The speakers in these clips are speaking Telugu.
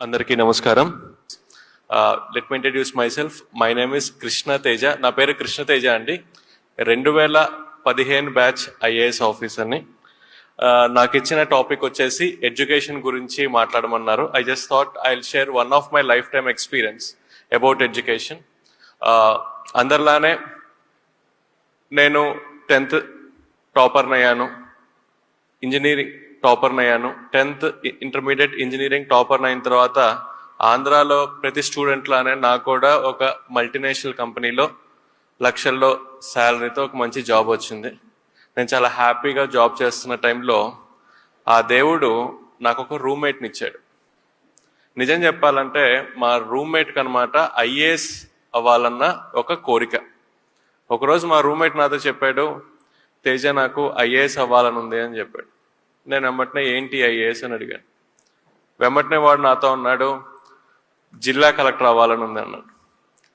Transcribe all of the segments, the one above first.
అందరికీ నమస్కారం. Let me introduce my self. My name is Krishna Teja. నా పేరు కృష్ణ తేజ అండి. 2015 బ్యాచ్ ఐఏఎస్ ఆఫీసర్ని. నాకు ఇచ్చిన టాపిక్ వచ్చేసి ఎడ్యుకేషన్ గురించి మాట్లాడమన్నారు. I just thought I will share one of my lifetime experience about education. అందరిలానే నేను 10th టాపర్ని అయ్యాను, ఇంజనీరింగ్ టాపర్ని అయ్యాను. 10th ఇంటర్మీడియట్ ఇంజనీరింగ్ టాపర్ని అయిన తర్వాత ఆంధ్రాలో ప్రతి స్టూడెంట్ లానే నాకు కూడా ఒక మల్టీనేషనల్ కంపెనీలో లక్షల్లో శాలరీతో ఒక మంచి జాబ్ వచ్చింది. నేను చాలా హ్యాపీగా జాబ్ చేస్తున్న టైంలో ఆ దేవుడు నాకు ఒక రూమ్మేట్ని ఇచ్చాడు. నిజం చెప్పాలంటే మా రూమ్మేట్కి అనమాట ఐఏఎస్ అవ్వాలన్న ఒక కోరిక. ఒకరోజు మా రూమ్మేట్ నాతో చెప్పాడు, తేజ నాకు ఐఏఎస్ అవ్వాలని ఉంది అని చెప్పాడు. నేను వెంబటనే ఏంటి ఐఏఎస్ అని అడిగాను. వెంబటనే వాడు నాతో అన్నాడు, జిల్లా కలెక్టర్ అవ్వాలని ఉంది అన్నాడు.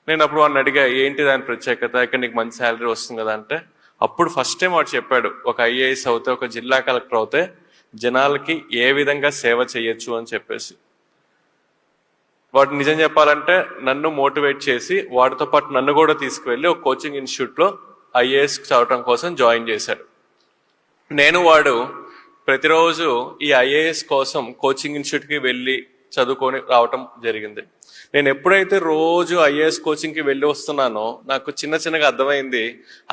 నేను అప్పుడు వాడిని అడిగా, ఏంటి దాని ప్రత్యేకత, ఇక్కడ నీకు మంచి శాలరీ వస్తుంది కదా అంటే, అప్పుడు ఫస్ట్ టైం వాడు చెప్పాడు, ఒక ఐఏఎస్ అవుతే, ఒక జిల్లా కలెక్టర్ అవుతే జనాలకి ఏ విధంగా సేవ చేయొచ్చు అని చెప్పేసి. వాడు నిజం చెప్పాలంటే నన్ను మోటివేట్ చేసి వాడితో పాటు నన్ను కూడా తీసుకువెళ్ళి ఒక కోచింగ్ ఇన్స్టిట్యూట్లో ఐఏఎస్ చదవటం కోసం జాయిన్ చేశాడు. నేను వాడు ప్రతిరోజు ఈ ఐఏఎస్ కోసం కోచింగ్ ఇన్స్టిట్యూట్కి వెళ్ళి చదువుకొని రావటం జరిగింది. నేను ఎప్పుడైతే రోజు ఐఏఎస్ కోచింగ్కి వెళ్ళి వస్తున్నానో నాకు చిన్నగా అర్థమైంది,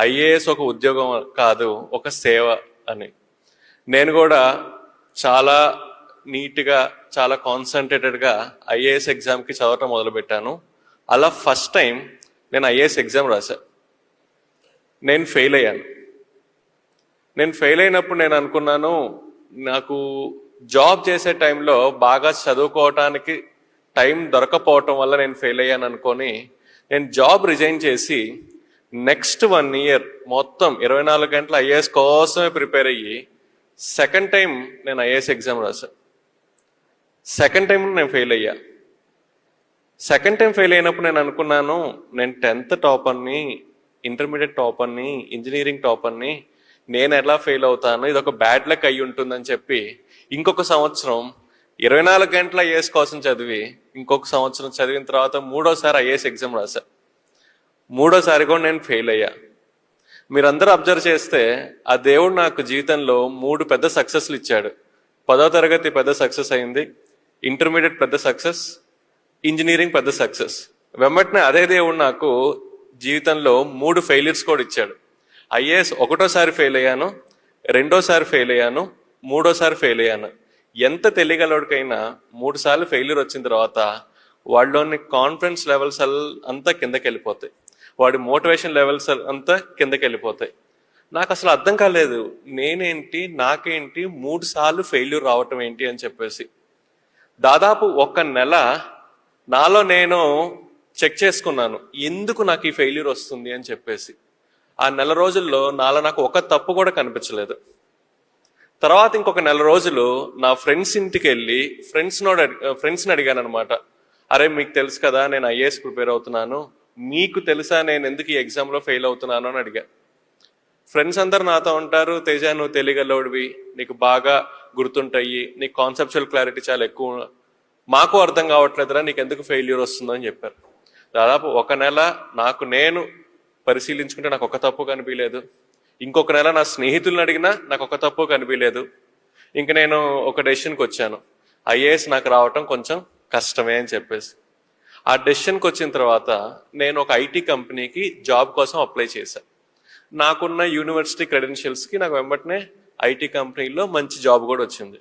ఐఏఎస్ ఒక ఉద్యోగం కాదు, ఒక సేవ అని. నేను కూడా చాలా నీట్గా, చాలా కాన్సన్ట్రేటెడ్గా ఐఏఎస్ ఎగ్జామ్కి చదవటం మొదలుపెట్టాను. అలా ఫస్ట్ టైం నేను ఐఏఎస్ ఎగ్జామ్ రాశాను. నేను ఫెయిల్ అయ్యాను. నేను ఫెయిల్ అయినప్పుడు నేను అనుకున్నాను, నాకు జాబ్ చేసే టైంలో బాగా చదువుకోవటానికి టైం దొరకపోవటం వల్ల నేను ఫెయిల్ అయ్యాను అనుకొని నేను జాబ్ రిజైన్ చేసి నెక్స్ట్ 1 year మొత్తం 24 గంటలు ఐఏఎస్ కోసమే ప్రిపేర్ అయ్యి సెకండ్ టైం నేను ఐఏఎస్ ఎగ్జామ్ రాశాను. సెకండ్ టైం నేను ఫెయిల్ అయ్యా. సెకండ్ టైం ఫెయిల్ అయినప్పుడు నేను అనుకున్నాను, నేను 10th టాపర్ని, ఇంటర్మీడియట్ టాపర్ని, ఇంజనీరింగ్ టాపర్ని, నేను ఎలా ఫెయిల్ అవుతాను, ఇది ఒక బ్యాడ్ లక్ అయి ఉంటుందని చెప్పి ఇంకొక సంవత్సరం 24 గంటల ఐఏఎస్ కోసం చదివి ఇంకొక సంవత్సరం చదివిన తర్వాత 3వసారి ఐఏఎస్ ఎగ్జామ్ రాశా. 3వసారి కూడా నేను ఫెయిల్ అయ్యా. మీరందరూ అబ్జర్వ్ చేస్తే ఆ దేవుడు నాకు జీవితంలో 3 పెద్ద సక్సెస్లు ఇచ్చాడు. 10వ తరగతి పెద్ద సక్సెస్ అయింది, ఇంటర్మీడియట్ పెద్ద సక్సెస్, ఇంజనీరింగ్ పెద్ద సక్సెస్. వెంబటనే అదే దేవుడు నాకు జీవితంలో 3 ఫెయిల్యూర్స్ కూడా ఇచ్చాడు. ఐఏఎస్ 1వసారి ఫెయిల్ అయ్యాను, 2వసారి ఫెయిల్ అయ్యాను, 3వసారి ఫెయిల్ అయ్యాను. ఎంత తెలియగలవాడికైనా 3 సార్లు ఫెయిల్యూర్ వచ్చిన తర్వాత వాళ్ళలోని కాన్ఫిడెన్స్ లెవెల్స్ అంతా కిందకి వెళ్ళిపోతాయి, వాడి మోటివేషన్ లెవెల్స్ అంతా కిందకి వెళ్ళిపోతాయి. నాకు అసలు అర్థం కాలేదు, నేనేంటి, నాకేంటి 3 సార్లు ఫెయిల్యూర్ రావటం ఏంటి అని చెప్పేసి. దాదాపు 1 నెల నాలో నేను చెక్ చేసుకున్నాను, ఎందుకు నాకు ఈ ఫెయిల్యూర్ వస్తుంది అని చెప్పేసి. ఆ నెల రోజుల్లో నాలో నాకు ఒక తప్పు కూడా కనిపించలేదు. తర్వాత ఇంకొక నెల రోజులు నా ఫ్రెండ్స్ ఇంటికి వెళ్ళి ఫ్రెండ్స్ని అడిగాను అనమాట, అరే మీకు తెలుసు కదా నేను ఐఏఎస్ ప్రిపేర్ అవుతున్నాను, మీకు తెలుసా నేను ఎందుకు ఈ ఎగ్జామ్లో ఫెయిల్ అవుతున్నాను అని అడిగా. ఫ్రెండ్స్ అందరు నాతో ఉంటారు, తేజ నువ్వు తెలియగలవుడివి, నీకు బాగా గుర్తుంటాయి, నీకు కాన్సెప్చువల్ క్లారిటీ చాలా ఎక్కువ, మాకు అర్థం కావట్లేదురా నీకు ఎందుకు ఫెయిల్యూర్ వస్తుందో అని చెప్పారు. దాదాపు 1 నెల నాకు నేను పరిశీలించుకుంటే నాకు ఒక తప్పు కనిపించలేదు. ఇంకొక నెల నా స్నేహితులను అడిగినా నాకు ఒక తప్పు కనిపించలేదు. ఇంక నేను ఒక డెసిషన్కి వచ్చాను, ఐఏఎస్ నాకు రావటం కొంచెం కష్టమే అని చెప్పేసి. ఆ డెసిషన్కి వచ్చిన తర్వాత నేను ఒక ఐటీ కంపెనీకి జాబ్ కోసం అప్లై చేశాను. నాకున్న యూనివర్సిటీ క్రెడెన్షియల్స్కి నాకు వెంబటనే ఐటీ కంపెనీలో మంచి జాబ్ కూడా వచ్చింది.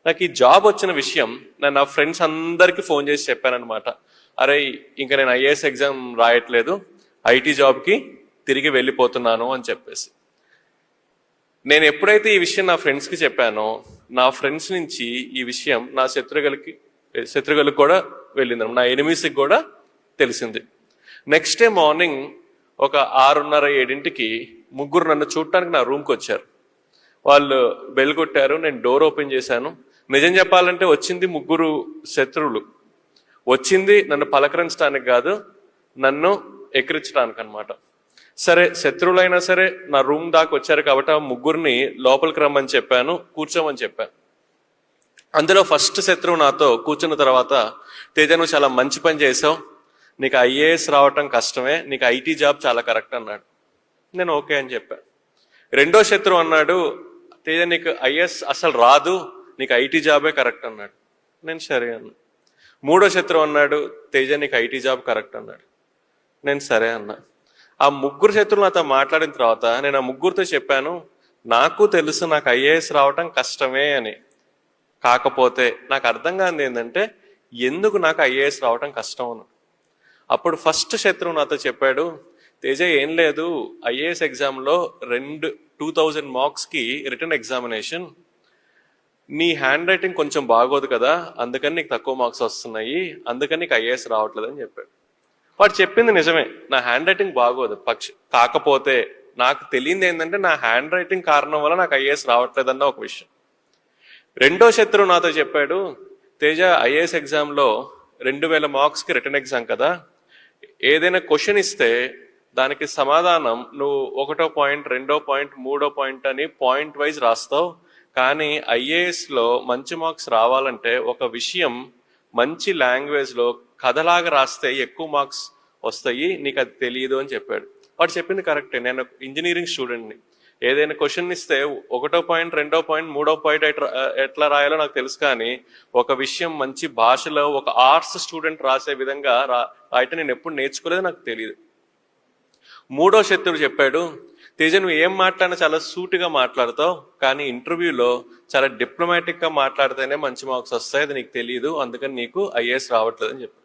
నాకు ఈ జాబ్ వచ్చిన విషయం నేను నా ఫ్రెండ్స్ అందరికీ ఫోన్ చేసి చెప్పానమాట, అరే ఇంకా నేను ఐఏఎస్ ఎగ్జామ్ రాయట్లేదు, ఐటీ జాబ్కి తిరిగి వెళ్ళిపోతున్నాను అని చెప్పేసి. నేను ఎప్పుడైతే ఈ విషయం నా ఫ్రెండ్స్కి చెప్పానో, నా ఫ్రెండ్స్ నుంచి ఈ విషయం నా శత్రువులకు కూడా వెళ్ళింది, నా ఎనిమీస్కి కూడా తెలిసింది. నెక్స్ట్ డే మార్నింగ్ ఒక 6:30-7కి 3 నన్ను చూడటానికి నా రూమ్కి వచ్చారు. వాళ్ళు బెల్ కొట్టారు, నేను డోర్ ఓపెన్ చేశాను. నిజం చెప్పాలంటే వచ్చింది 3 శత్రువులు. వచ్చింది నన్ను పలకరించడానికి కాదు, నన్ను ఎక్కిరించడానికి అనమాట. సరే శత్రువులైనా సరే నా రూమ్ దాకా వచ్చారు కాబట్టి ఆ 3 లోపలికి రమ్మని చెప్పాను, కూర్చోమని చెప్పాను. అందులో ఫస్ట్ శత్రువు నాతో కూర్చున్న తర్వాత, తేజ నువ్వు చాలా మంచి పని చేసావు, నీకు ఐఏఎస్ రావటం కష్టమే, నీకు ఐటీ జాబ్ చాలా కరెక్ట్ అన్నాడు. నేను ఓకే అని చెప్పాను. రెండో శత్రువు అన్నాడు, తేజ నీకు ఐఏఎస్ అసలు రాదు, నీకు ఐటీ జాబే కరెక్ట్ అన్నాడు. నేను సరే అన్నా. మూడో శత్రువు అన్నాడు, తేజ నీకు ఐటీ జాబ్ కరెక్ట్ అన్నాడు. నేను సరే అన్నా. ఆ ముగ్గురు శత్రువులు నాతో మాట్లాడిన తర్వాత నేను ఆ ముగ్గురితో చెప్పాను, నాకు తెలుసు నాకు ఐఏఎస్ రావటం కష్టమే అని. కాకపోతే నాకు అర్థం కానిది ఏంటంటే ఎందుకు నాకు ఐఏఎస్ రావటం కష్టం అని. అప్పుడు ఫస్ట్ శత్రువు నాతో చెప్పాడు, తేజ ఏం లేదు, ఐఏఎస్ ఎగ్జామ్లో 2000 మార్క్స్కి రిటర్న్ ఎగ్జామినేషన్, నీ హ్యాండ్ రైటింగ్ కొంచెం బాగోదు కదా, అందుకని నీకు తక్కువ మార్క్స్ వస్తున్నాయి, అందుకని నీకు ఐఏఎస్ రావట్లేదు అని చెప్పాడు. వాడు చెప్పింది నిజమే, నా హ్యాండ్ రైటింగ్ బాగోదు, కాకపోతే నాకు తెలియంది ఏంటంటే నా హ్యాండ్ రైటింగ్ కారణం వల్ల నాకు ఐఏఎస్ రావట్లేదన్న ఒక విషయం. రెండో శత్రువు నాతో చెప్పాడు, తేజ ఐఏఎస్ ఎగ్జామ్లో 2000 మార్క్స్కి రిటర్న్ ఎగ్జామ్ కదా, ఏదైనా క్వశ్చన్ ఇస్తే దానికి సమాధానం నువ్వు 1వ పాయింట్ 2వ పాయింట్ 3వ పాయింట్ అని పాయింట్ వైజ్ రాస్తావు, కానీ ఐఏఎస్లో మంచి మార్క్స్ రావాలంటే ఒక విషయం మంచి లాంగ్వేజ్లో కథలాగా రాస్తే ఎక్కువ మార్క్స్ వస్తాయి, నీకు అది తెలియదు అని చెప్పాడు. వాడు చెప్పింది కరెక్టే. నేను ఇంజనీరింగ్ స్టూడెంట్ని, ఏదైనా క్వశ్చన్ ఇస్తే 1వ పాయింట్ 2వ పాయింట్ 3వ పాయింట్ ఎట్లా రాయాలో నాకు తెలుసు, కానీ ఒక విషయం మంచి భాషలో ఒక ఆర్ట్స్ స్టూడెంట్ రాసే విధంగా రాయటం నేను ఎప్పుడు నేర్చుకోలేదు, నాకు తెలియదు. మూడో శత్రువు చెప్పాడు, తేజ నువ్వు ఏం మాట్లాడినా చాలా సూటిగా మాట్లాడతావు, కానీ ఇంటర్వ్యూలో చాలా డిప్లొమాటిక్ గా మాట్లాడితేనే మంచి మార్క్స్ వస్తాయి, అది నీకు తెలియదు, అందుకని నీకు ఐఏఎస్ రావట్లేదు అని చెప్పాడు.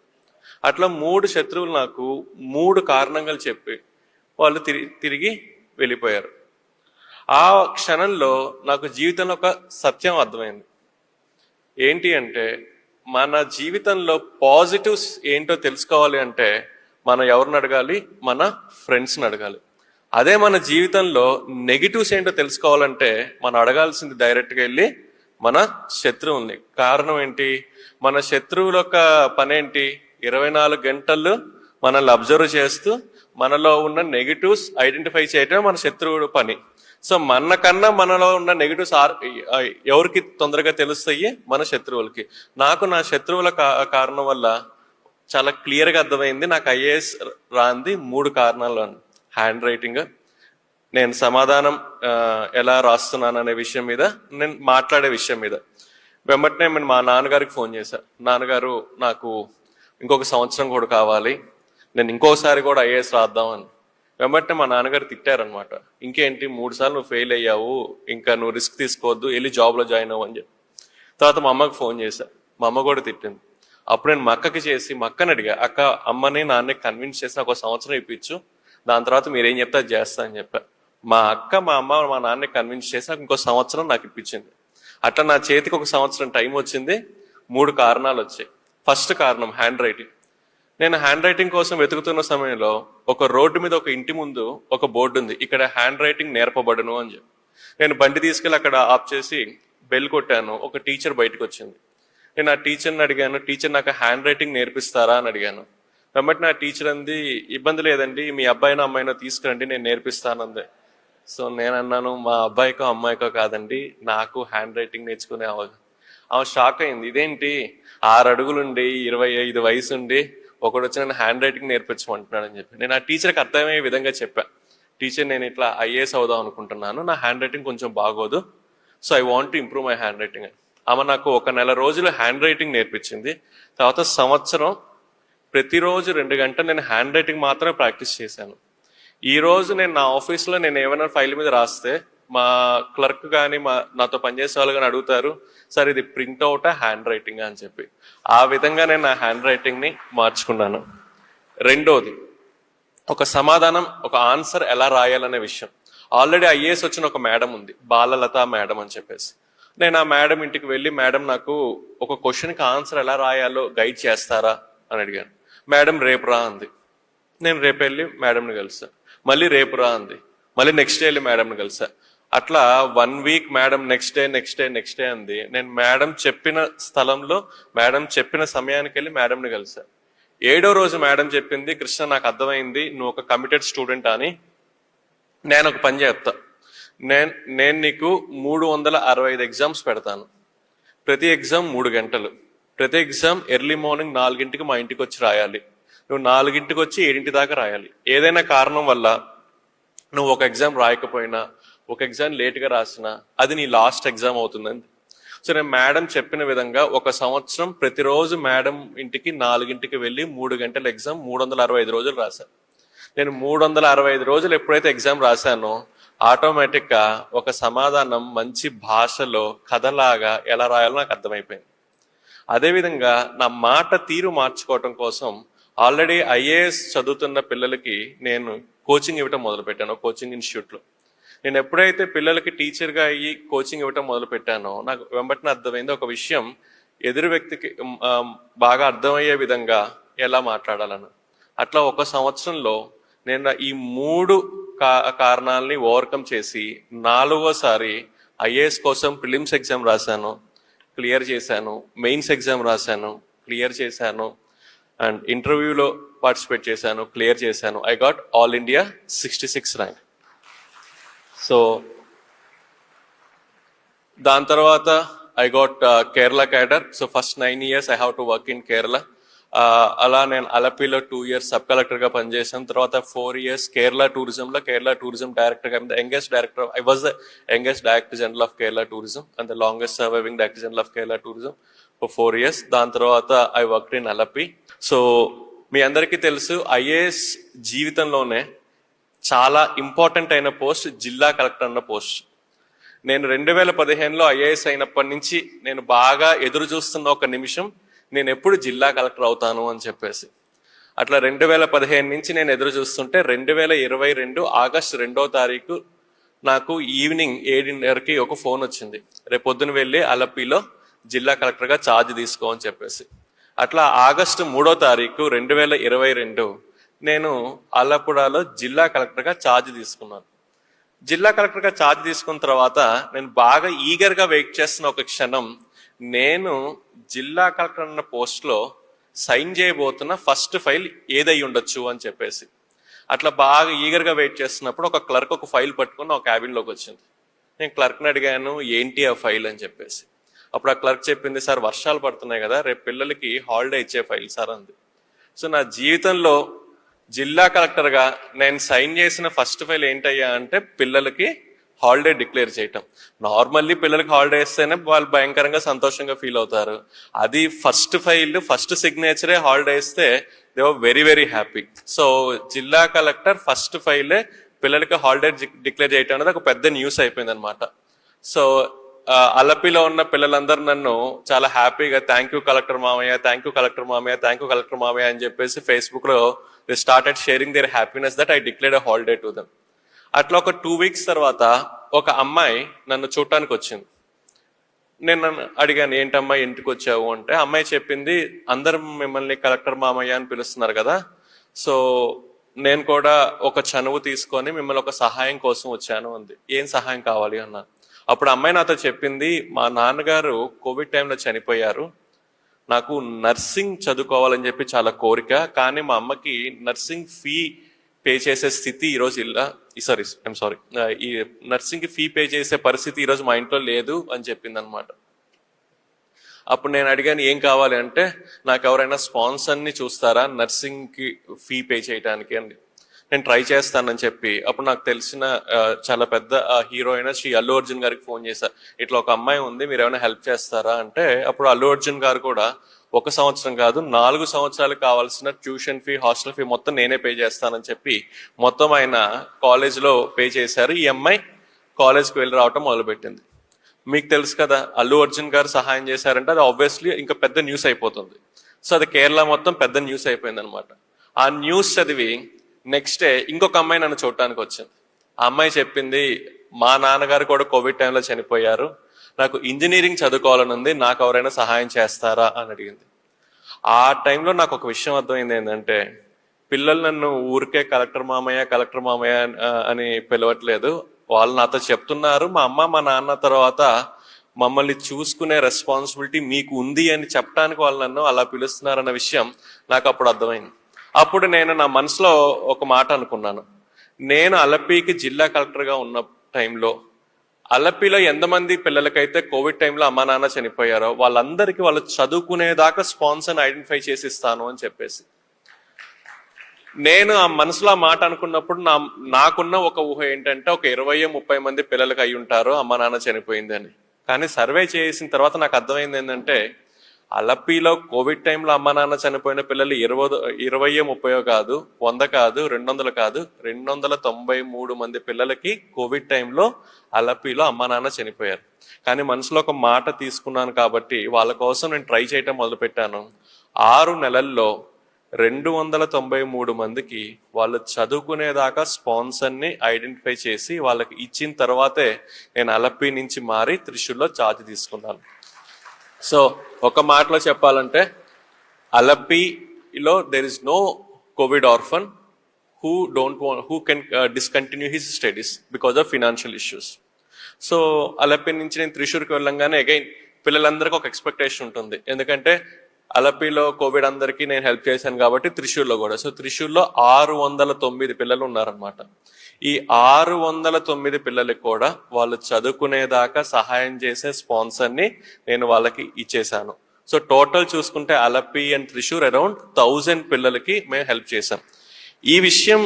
అట్లా 3 శత్రువులు నాకు 3 కారణాలు చెప్పి వాళ్ళు తిరిగి వెళ్ళిపోయారు. ఆ క్షణంలో నాకు జీవితంలో ఒక సత్యం అర్థమైంది. ఏంటి అంటే మన జీవితంలో పాజిటివ్స్ ఏంటో తెలుసుకోవాలి అంటే మనం ఎవరిని అడగాలి? మన ఫ్రెండ్స్ని అడగాలి. అదే మన జీవితంలో నెగిటివ్స్ ఏంటో తెలుసుకోవాలంటే మనం అడగాల్సింది డైరెక్ట్గా వెళ్ళి మన శత్రువుల్ని. కారణం ఏంటి? మన శత్రువుల యొక్క పనేంటి? 24 గంటలు మనల్ని అబ్జర్వ్ చేస్తూ మనలో ఉన్న నెగిటివ్స్ ఐడెంటిఫై చేయటం మన శత్రువుడు పని. సో మనకన్నా మనలో ఉన్న నెగిటివ్స్ ఎవరికి తొందరగా తెలుస్తాయి? మన శత్రువులకి. నాకు నా శత్రువుల కారణం వల్ల చాలా క్లియర్గా అర్థమైంది నాకు ఐఏఎస్ రాంది 3 కారణాలు. హ్యాండ్ రైటింగ్, నేను సమాధానం ఎలా రాస్తున్నాను అనే విషయం మీద, నేను మాట్లాడే విషయం మీద. వెంబటనే నేను మా నాన్నగారికి ఫోన్ చేశా, నాన్నగారు నాకు ఇంకొక సంవత్సరం కూడా కావాలి, నేను ఇంకోసారి కూడా ఐఏఎస్ రాద్దామని. వెంబటనే మా నాన్నగారు తిట్టారనమాట, ఇంకేంటి 3 సార్లు నువ్వు ఫెయిల్ అయ్యావు, ఇంకా నువ్వు రిస్క్ తీసుకోవద్దు, వెళ్ళి జాబ్లో జాయిన్ అవ్వు అని చెప్పి. తర్వాత మా అమ్మకి ఫోన్ చేశా, మా అమ్మ కూడా తిట్టింది. అప్పుడు నేను మా అక్కకి చేసి మా అక్కని అడిగా, అక్క అమ్మని నాన్నకి కన్విన్స్ చేసి నాకు 1 సంవత్సరం ఇప్పించు, దాని తర్వాత మీరేం చెప్తే అది చేస్తా అని చెప్పా. మా అక్క మా అమ్మ మా నాన్నకి కన్విన్స్ చేసి నాకు 1 సంవత్సరం నాకు ఇప్పించింది. అట్లా నా చేతికి 1 సంవత్సరం టైం వచ్చింది. 3 కారణాలు వచ్చాయి. ఫస్ట్ కారణం హ్యాండ్ రైటింగ్. నేను హ్యాండ్ రైటింగ్ కోసం వెతుకుతున్న సమయంలో ఒక రోడ్డు మీద ఒక ఇంటి ముందు ఒక బోర్డు ఉంది, ఇక్కడ హ్యాండ్ రైటింగ్ నేర్పబడును అని చెప్పి. నేను బండి తీసుకెళ్ళి అక్కడ ఆఫ్ చేసి బెల్ కొట్టాను. ఒక టీచర్ బయటకు వచ్చింది. నేను ఆ టీచర్ని అడిగాను, టీచర్ నాకు హ్యాండ్ రైటింగ్ నేర్పిస్తారా అని అడిగాను. కాబట్టి నా టీచర్ అంది, ఇబ్బంది లేదండి, మీ అబ్బాయినో అమ్మాయినో తీసుకురండి, నేను నేర్పిస్తానంది. సో నేను అన్నాను, మా అబ్బాయికో అమ్మాయికో కాదండి, నాకు హ్యాండ్ రైటింగ్ నేర్చుకునే ఆమె షాక్ అయింది. ఇదేంటి 6 అడుగులుండి 25 వయసు ఉండి ఒకడు వచ్చి నేను హ్యాండ్ రైటింగ్ నేర్పించమంటున్నాడు అని చెప్పి. నేను ఆ టీచర్కి అర్థమయ్యే విధంగా చెప్పా, టీచర్ నేను ఇట్లా ఐఏఎస్ అవుదాం అనుకుంటున్నాను, నా హ్యాండ్ రైటింగ్ కొంచెం బాగోదు, so I want to improve my hand writing అని. ఆమె నాకు 1 నెల రోజులు హ్యాండ్ రైటింగ్ నేర్పించింది. తర్వాత సంవత్సరం ప్రతిరోజు 2 గంటలు నేను హ్యాండ్ రైటింగ్ మాత్రమే ప్రాక్టీస్ చేశాను. ఈ రోజు నేను నా ఆఫీస్లో నేను ఏమైనా ఫైల్ మీద రాస్తే మా క్లర్క్ కానీ నాతో పనిచేసే వాళ్ళు కానీ అడుగుతారు, సార్ ఇది ప్రింట్అవుటా హ్యాండ్ రైటింగ్ అని చెప్పి. ఆ విధంగా నేను నా హ్యాండ్ రైటింగ్ని మార్చుకున్నాను. రెండోది, ఒక సమాధానం ఒక ఆన్సర్ ఎలా రాయాలనే విషయం. ఆల్రెడీ ఐఏఎస్ వచ్చిన ఒక మేడం ఉంది, బాలలత మేడం అని చెప్పేసి. నేను ఆ మేడం ఇంటికి వెళ్ళి, మేడం నాకు ఒక క్వశ్చన్కి ఆన్సర్ ఎలా రాయాలో గైడ్ చేస్తారా అని అడిగాను. మేడం రేపు రా అంది. నేను రేపు వెళ్ళి మేడంని కలిసా. మళ్ళీ రేపు రా అంది. మళ్ళీ నెక్స్ట్ డే వెళ్ళి మేడంని కలిసా. అట్లా 1 వీక్ మేడం నెక్స్ట్ డే అంది. నేను మేడం చెప్పిన స్థలంలో మేడం చెప్పిన సమయానికి వెళ్ళి మేడంని కలిసా. 7వ రోజు మేడం చెప్పింది, కృష్ణ నాకు అర్థమైంది నువ్వు ఒక కమిటెడ్ స్టూడెంట్ అని, నేను ఒక పని చెప్తా, నేను నీకు 365 ఎగ్జామ్స్ పెడతాను, ప్రతి ఎగ్జామ్ 3 గంటలు, ప్రతి ఎగ్జామ్ ఎర్లీ మార్నింగ్ 4 మా ఇంటికి వచ్చి రాయాలి. నువ్వు 4 వచ్చి 7 దాకా రాయాలి. ఏదైనా కారణం వల్ల నువ్వు ఒక ఎగ్జామ్ రాయకపోయినా, ఒక ఎగ్జామ్ లేట్గా రాసినా అది నీ లాస్ట్ ఎగ్జామ్ అవుతుందని. సో నేను మేడం చెప్పిన విధంగా 1 సంవత్సరం ప్రతిరోజు మేడం ఇంటికి 4 వెళ్ళి 3 గంటల ఎగ్జామ్ 365 రోజులు రాశాను. నేను 365 రోజులు ఎప్పుడైతే ఎగ్జామ్ రాశానో ఆటోమేటిక్గా ఒక సమాధానం మంచి భాషలో కథలాగా ఎలా రాయాలో నాకు అర్థమైపోయింది. అదేవిధంగా నా మాట తీరు మార్చుకోవటం కోసం ఆల్రెడీ ఐఏఎస్ చదువుతున్న పిల్లలకి నేను కోచింగ్ ఇవ్వటం మొదలుపెట్టాను కోచింగ్ ఇన్స్టిట్యూట్లో. నేను ఎప్పుడైతే పిల్లలకి టీచర్గా అయ్యి కోచింగ్ ఇవ్వటం మొదలు పెట్టానో నాకు వెంబటిన అర్థమైంది ఒక విషయం, ఎదురు వ్యక్తికి బాగా అర్థమయ్యే విధంగా ఎలా మాట్లాడాలను. అట్లా 1 సంవత్సరంలో నేను ఈ 3 కారణాలని ఓవర్కమ్ చేసి 4వసారి ఐఏఎస్ కోసం ప్రిలిమ్స్ ఎగ్జామ్ రాశాను, క్లియర్ చేశాను. మెయిన్స్ ఎగ్జామ్ రాశాను, క్లియర్ చేశాను. అండ్ ఇంటర్వ్యూలో పార్టిసిపేట్ చేశాను, క్లియర్ చేశాను. I got all India 66 rank. So దాని తర్వాత I got Kerala cadre. So first 9 years I have to work in Kerala. అలా నేను అలపిలో 2 years సబ్ కలెక్టర్గా పనిచేశాను. తర్వాత 4 years కేరళ టూరిజం డైరెక్టర్గా. I was the youngest director general of Kerala tourism and the longest surviving director general of Kerala tourism for 4 years. దాని తర్వాత I worked in Alleppey. So మీ అందరికీ తెలుసు ఐఏఎస్ జీవితంలోనే చాలా ఇంపార్టెంట్ అయిన పోస్ట్ జిల్లా కలెక్టర్ అన్న పోస్ట్. నేను 2015లో ఐఏఎస్ అయినప్పటి నుంచి నేను బాగా ఎదురు చూస్తున్న ఒక నిమిషం, నేను ఎప్పుడు జిల్లా కలెక్టర్ అవుతాను అని చెప్పేసి. అట్లా 2015 నుంచి నేను ఎదురు చూస్తుంటే 2022 ఆగస్టు 2వ తారీఖు నాకు ఈవినింగ్ 7:30కి ఒక ఫోన్ వచ్చింది, రేపు పొద్దున వెళ్ళి అలపిలో జిల్లా కలెక్టర్గా ఛార్జ్ తీసుకో అని చెప్పేసి. అట్లా ఆగస్టు 3వ తారీఖు 2022 నేను ఆలప్పుడాలో జిల్లా కలెక్టర్గా ఛార్జ్ తీసుకున్నాను. జిల్లా కలెక్టర్గా ఛార్జ్ తీసుకున్న తర్వాత నేను బాగా ఈగర్గా వెయిట్ చేస్తున్న ఒక క్షణం, నేను జిల్లా కలెక్టర్ అన్న పోస్ట్లో సైన్ చేయబోతున్న ఫస్ట్ ఫైల్ ఏదై ఉండొచ్చు అని చెప్పేసి. అట్లా బాగా ఈగర్గా వెయిట్ చేస్తున్నప్పుడు ఒక క్లర్క్ ఒక ఫైల్ పట్టుకుని ఒక క్యాబిన్లోకి వచ్చింది. నేను క్లర్క్ని అడిగాను ఏంటి ఆ ఫైల్ అని చెప్పేసి. అప్పుడు ఆ క్లర్క్ చెప్పింది, సార్ వర్షాలు పడుతున్నాయి కదా, రేపు పిల్లలకి హాలిడే ఇచ్చే ఫైల్ సార్ అంది. సో నా జీవితంలో జిల్లా కలెక్టర్గా నేను సైన్ చేసిన ఫస్ట్ ఫైల్ ఏంటయ్యా అంటే పిల్లలకి హాలిడే డిక్లేర్ చేయటం. నార్మల్లీ పిల్లలకి హాలిడే ఇస్తేనే వాళ్ళు భయంకరంగా సంతోషంగా ఫీల్ అవుతారు. అది ఫస్ట్ ఫైల్, ఫస్ట్ సిగ్నేచరే హాలిడే ఇస్తే they were very very happy. So జిల్లా కలెక్టర్ ఫస్ట్ ఫైలే పిల్లలకి హాలిడే డిక్లేర్ చేయటం అనేది ఒక పెద్ద న్యూస్ అయిపోయింది అనమాట. సో అలపిలో ఉన్న పిల్లలందరూ నన్ను చాలా హ్యాపీగా థ్యాంక్ యూ కలెక్టర్ మామయ్య అని చెప్పేసి ఫేస్బుక్లో they started sharing their happiness that I declared a holiday to them. అట్లా ఒక 2 weeks తర్వాత ఒక అమ్మాయి నన్ను చూడటానికి వచ్చింది. నేను నన్ను అడిగాను ఏంటమ్మాయి ఇంటికి వచ్చావు అంటే, అమ్మాయి చెప్పింది అందరూ మిమ్మల్ని కలెక్టర్ మామయ్య అని పిలుస్తున్నారు కదా, సో నేను కూడా ఒక చనువు తీసుకొని మిమ్మల్ని ఒక సహాయం కోసం వచ్చాను అంది. ఏం సహాయం కావాలి అన్నాను. అప్పుడు అమ్మాయి నాతో చెప్పింది, మా నాన్నగారు కోవిడ్ టైంలో చనిపోయారు, నాకు నర్సింగ్ చదువుకోవాలని చెప్పి చాలా కోరిక, కానీ మా అమ్మకి నర్సింగ్ ఫీ పే చేసే స్థితి ఈరోజు ఈ నర్సింగ్కి ఫీ పే చేసే పరిస్థితి ఈరోజు మా ఇంట్లో లేదు అని చెప్పింది అనమాట. అప్పుడు నేను అడిగాను ఏం కావాలి అంటే, నాకు ఎవరైనా స్పాన్సర్ని చూస్తారా నర్సింగ్కి ఫీ పే చేయడానికి అండి, నేను ట్రై చేస్తానని చెప్పి. అప్పుడు నాకు తెలిసిన చాలా పెద్ద హీరో అయిన శ్రీ అల్లు అర్జున్ గారికి ఫోన్ చేశా, ఇట్లా ఒక అమ్మాయి ఉంది, మీరు ఏమైనా హెల్ప్ చేస్తారా అంటే, అప్పుడు అల్లు అర్జున్ గారు కూడా 1 సంవత్సరం కాదు 4 సంవత్సరాలకు కావాల్సిన ట్యూషన్ ఫీ, హాస్టల్ ఫీ మొత్తం నేనే పే చేస్తానని చెప్పి మొత్తం ఆయన కాలేజ్లో పే చేశారు. ఈ అమ్మాయి కాలేజ్కి వెళ్ళి రావటం మొదలుపెట్టింది. మీకు తెలుసు కదా, అల్లు అర్జున్ గారు సహాయం చేశారంటే అది ఆబ్వియస్లీ ఇంకా పెద్ద న్యూస్ అయిపోతుంది. సో అది కేరళ మొత్తం పెద్ద న్యూస్ అయిపోయింది అనమాట. ఆ న్యూస్ చదివి నెక్స్ట్ డే ఇంకొక అమ్మాయి నన్ను చూడటానికి వచ్చింది. ఆ అమ్మాయి చెప్పింది, మా నాన్నగారు కూడా కోవిడ్ టైంలో చనిపోయారు, నాకు ఇంజనీరింగ్ చదువుకోవాలని ఉంది, నాకు ఎవరైనా సహాయం చేస్తారా అని అడిగింది. ఆ టైంలో నాకు ఒక విషయం అర్థమైంది ఏంటంటే, పిల్లలు నన్ను ఊరికే కలెక్టర్ మామయ్య అని పిలవట్లేదు, వాళ్ళు నాతో చెప్తున్నారు మా అమ్మ మా నాన్న తర్వాత మమ్మల్ని చూసుకునే రెస్పాన్సిబిలిటీ మీకు ఉంది అని చెప్పడానికి వాళ్ళు నన్ను అలా పిలుస్తున్నారన్న విషయం నాకు అప్పుడు అర్థమైంది. అప్పుడు నేను నా మనసులో ఒక మాట అనుకున్నాను, నేను అలపికి జిల్లా కలెక్టర్గా ఉన్న టైంలో అలపిలో ఎంతమంది పిల్లలకైతే కోవిడ్ టైంలో అమ్మా నాన్న చనిపోయారో వాళ్ళందరికీ వాళ్ళు చదువుకునేదాకా స్పాన్సర్ని ఐడెంటిఫై చేసి ఇస్తాను అని చెప్పేసి నేను ఆ మనసులో ఆ మాట అనుకున్నప్పుడు నాకున్న ఒక ఊహ ఏంటంటే ఒక 20-30 మంది పిల్లలకి అయి ఉంటారు అమ్మ నాన్న చనిపోయింది అని. కానీ సర్వే చేసిన తర్వాత నాకు అర్థమైంది ఏంటంటే అలపిలో కోవిడ్ టైంలో అమ్మ నాన్న చనిపోయిన పిల్లలు 20-30 కాదు, 100 కాదు, 200 కాదు, 293 మంది పిల్లలకి కోవిడ్ టైంలో అలపిలో అమ్మ నాన్న చనిపోయారు. కానీ మనసులో ఒక మాట తీసుకున్నాను కాబట్టి వాళ్ళ కోసం నేను ట్రై చేయటం మొదలుపెట్టాను. 6 నెలల్లో 293 మందికి వాళ్ళు చదువుకునేదాకా స్పాన్సర్ని ఐడెంటిఫై చేసి వాళ్ళకి ఇచ్చిన తర్వాతే నేను అలపి నుంచి మారి త్రిశూర్లో ఛార్జ్ తీసుకున్నాను. సో ఒక మాటలో చెప్పాలంటే అలపిలో there is no Covid orphan who can discontinue his studies because of financial issues. So Alleppey నుంచి నేను త్రిశూర్కి వెళ్ళంగానే అగైన్ పిల్లలందరికీ ఒక ఎక్స్పెక్టేషన్ ఉంటుంది. ఎందుకంటే అలపిలో కోవిడ్ అందరికీ నేను హెల్ప్ చేశాను కాబట్టి త్రిశూర్లో కూడా. సో త్రిశూర్లో 609 పిల్లలు ఉన్నారనమాట. ఈ 609 పిల్లలకి కూడా వాళ్ళు చదువుకునేదాకా సహాయం చేసే స్పాన్సర్ని నేను వాళ్ళకి ఇచ్చేసాను. సో టోటల్ చూసుకుంటే అలపి అండ్ త్రిశూర్ అరౌండ్ 1000 పిల్లలకి మేము హెల్ప్ చేసాం. ఈ విషయం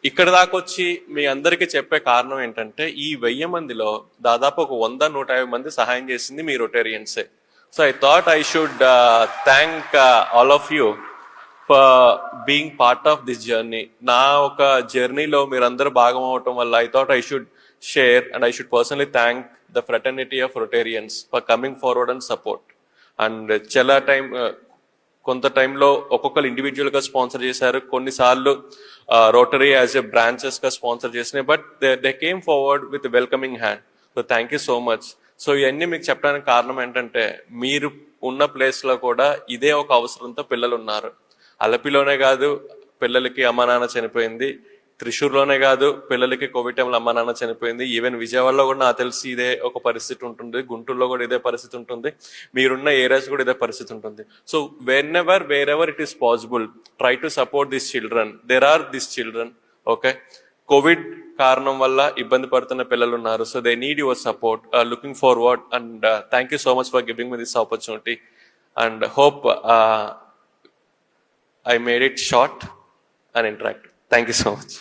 ఇక్కడ దాకా వచ్చి మీ అందరికీ చెప్పే కారణం ఏంటంటే ఈ 1000 మందిలో దాదాపు ఒక 100-150 మంది సహాయం చేసింది మీ రొటేరియన్సే. So I thought I should thank all of you for being part of this journey. నా ఒక జర్నీలో మీరందరూ భాగం అవటం వల్ల I thought I should share and I should personally thank the fraternity of Rotarians for coming forward and support. And చాలా కొంత టైంలో ఒక్కొక్కరు ఇండివిజువల్గా స్పాన్సర్ చేశారు, కొన్నిసార్లు రోటరీ యాజ్ ఎ బ్రాంచెస్గా స్పాన్సర్ చేసినాయి. But they came forward with welcoming hand. So thank you so much. So ఇవన్నీ మీకు చెప్పడానికి కారణం ఏంటంటే మీరు ఉన్న ప్లేస్లో కూడా ఇదే ఒక అవసరంతో పిల్లలు ఉన్నారు. అలపిలోనే కాదు పిల్లలకి అమ్మా నాన్న చనిపోయింది, త్రిశూర్లోనే కాదు పిల్లలకి కోవిడ్ టైంలో అమ్మా నాన్న చనిపోయింది. ఈవెన్ విజయవాడలో కూడా నాకు తెలిసి ఇదే ఒక పరిస్థితి ఉంటుంది, గుంటూరులో కూడా ఇదే పరిస్థితి ఉంటుంది, మీరున్న ఏరియాస్ కూడా ఇదే పరిస్థితి ఉంటుంది. So wherever it is possible try to support this children. There are this children, okay, covid కారణం వల్ల ఇబ్బంది పడుతున్న పిల్లలు ఉన్నారు. So they need your support. Looking forward and thank you so much for giving me this opportunity and hope I made it short and interactive. Thank you so much.